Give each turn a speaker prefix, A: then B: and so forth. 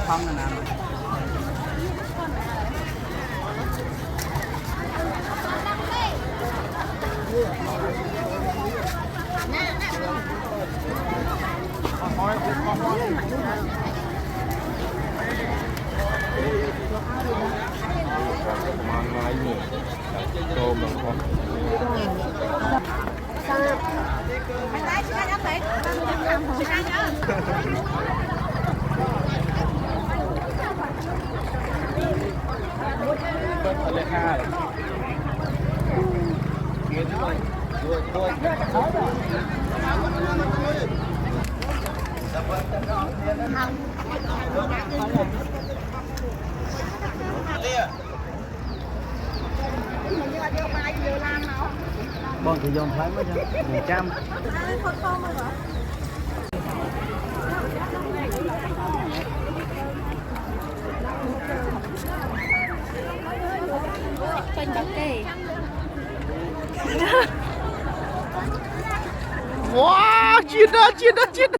A: phong này nào
B: mang mai nhiều tôm bằng con lên ha con thì dùng phải mới 100
C: quanh bắp kề
B: wow, chiến đó